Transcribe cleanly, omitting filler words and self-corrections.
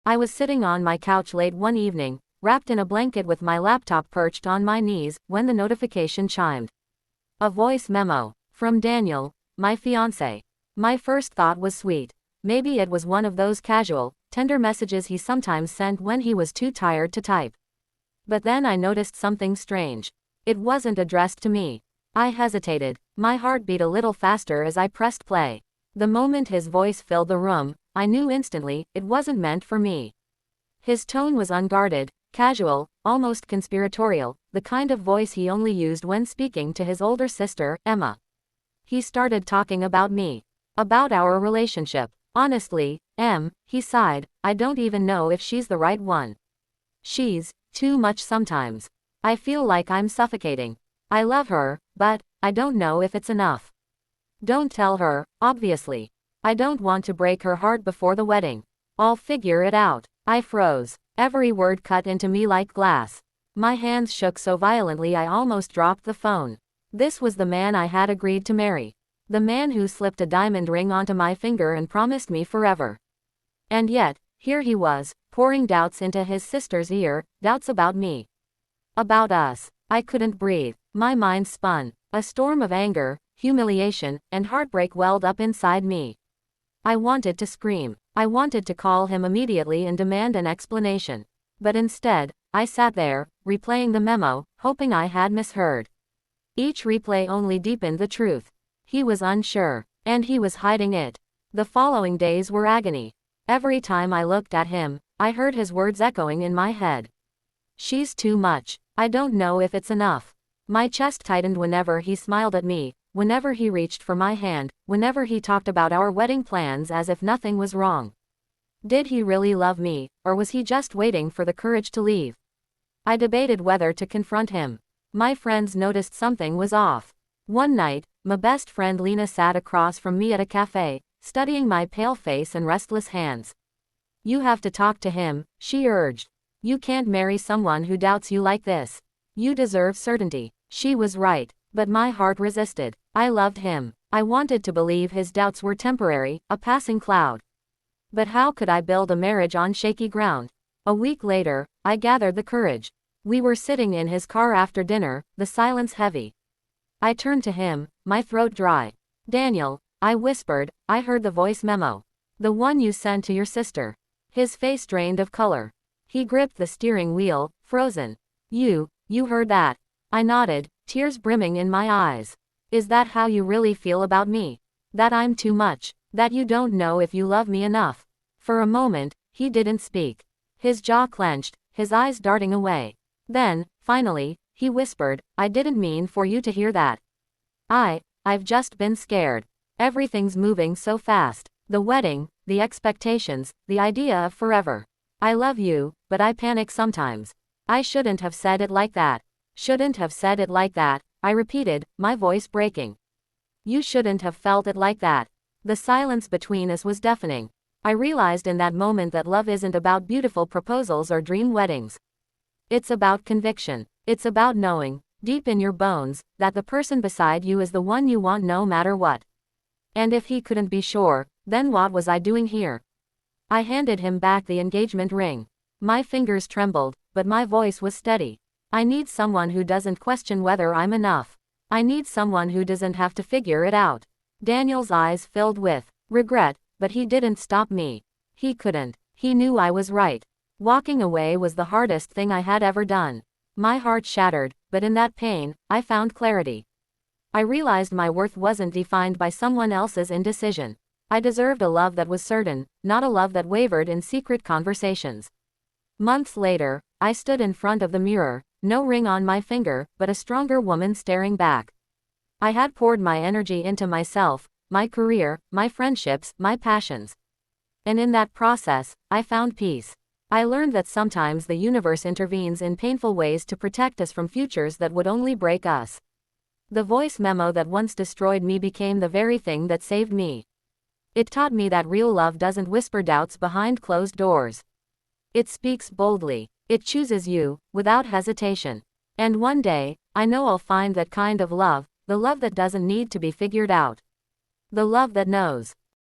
I was sitting on my couch late one evening, wrapped in a blanket with my laptop perched on my knees, when the notification chimed. A voice memo. From Daniel, my fiancé. My first thought was sweet. Maybe it was one of those casual, tender messages he sometimes sent when he was too tired to type. But then I noticed something strange. It wasn't addressed to me. I hesitated. My heart beat a little faster as I pressed play. The moment his voice filled the room, I knew instantly it wasn't meant for me. His tone was unguarded, casual, almost conspiratorial, the kind of voice he only used when speaking to his older sister, Emma. He started talking about me. About our relationship. Honestly, he sighed, I don't even know if she's the right one. She's too much sometimes. I feel like I'm suffocating. I love her, but I don't know if it's enough. Don't tell her, obviously. I don't want to break her heart before the wedding. I'll figure it out. I froze. Every word cut into me like glass. My hands shook so violently I almost dropped the phone. This was the man I had agreed to marry. The man who slipped a diamond ring onto my finger and promised me forever. And yet, here he was, pouring doubts into his sister's ear, doubts about me. About us. I couldn't breathe. My mind spun. A storm of anger, humiliation, and heartbreak welled up inside me. I wanted to scream. I wanted to call him immediately and demand an explanation. But instead, I sat there, replaying the memo, hoping I had misheard. Each replay only deepened the truth. He was unsure, and he was hiding it. The following days were agony. Every time I looked at him, I heard his words echoing in my head. She's too much. I don't know if it's enough. My chest tightened whenever he smiled at me, whenever he reached for my hand, whenever he talked about our wedding plans as if nothing was wrong. Did he really love me, or was he just waiting for the courage to leave? I debated whether to confront him. My friends noticed something was off. One night, my best friend Lena sat across from me at a cafe, studying my pale face and restless hands. You have to talk to him, she urged. You can't marry someone who doubts you like this. You deserve certainty. She was right, but my heart resisted. I loved him. I wanted to believe his doubts were temporary, a passing cloud. But how could I build a marriage on shaky ground? A week later, I gathered the courage. We were sitting in his car after dinner, the silence heavy. I turned to him, my throat dry. Daniel, I whispered, I heard the voice memo. The one you sent to your sister. His face drained of color. He gripped the steering wheel, frozen. You heard that? I nodded, tears brimming in my eyes. Is that how you really feel about me? That I'm too much? That you don't know if you love me enough? For a moment, he didn't speak. His jaw clenched, his eyes darting away. Then, finally, he whispered, I didn't mean for you to hear that. I've just been scared. Everything's moving so fast. The wedding, the expectations, the idea of forever. I love you, but I panic sometimes. I shouldn't have said it like that. Shouldn't have said it like that, I repeated, my voice breaking. You shouldn't have felt it like that. The silence between us was deafening. I realized in that moment that love isn't about beautiful proposals or dream weddings. It's about conviction. It's about knowing, deep in your bones, that the person beside you is the one you want no matter what. And if he couldn't be sure, then what was I doing here? I handed him back the engagement ring. My fingers trembled, but my voice was steady. I need someone who doesn't question whether I'm enough. I need someone who doesn't have to figure it out. Daniel's eyes filled with regret, but he didn't stop me. He couldn't. He knew I was right. Walking away was the hardest thing I had ever done. My heart shattered, but in that pain, I found clarity. I realized my worth wasn't defined by someone else's indecision. I deserved a love that was certain, not a love that wavered in secret conversations. Months later, I stood in front of the mirror, no ring on my finger, but a stronger woman staring back. I had poured my energy into myself, my career, my friendships, my passions. And in that process, I found peace. I learned that sometimes the universe intervenes in painful ways to protect us from futures that would only break us. The voice memo that once destroyed me became the very thing that saved me. It taught me that real love doesn't whisper doubts behind closed doors. It speaks boldly. It chooses you, without hesitation. And one day, I know I'll find that kind of love, the love that doesn't need to be figured out. The love that knows.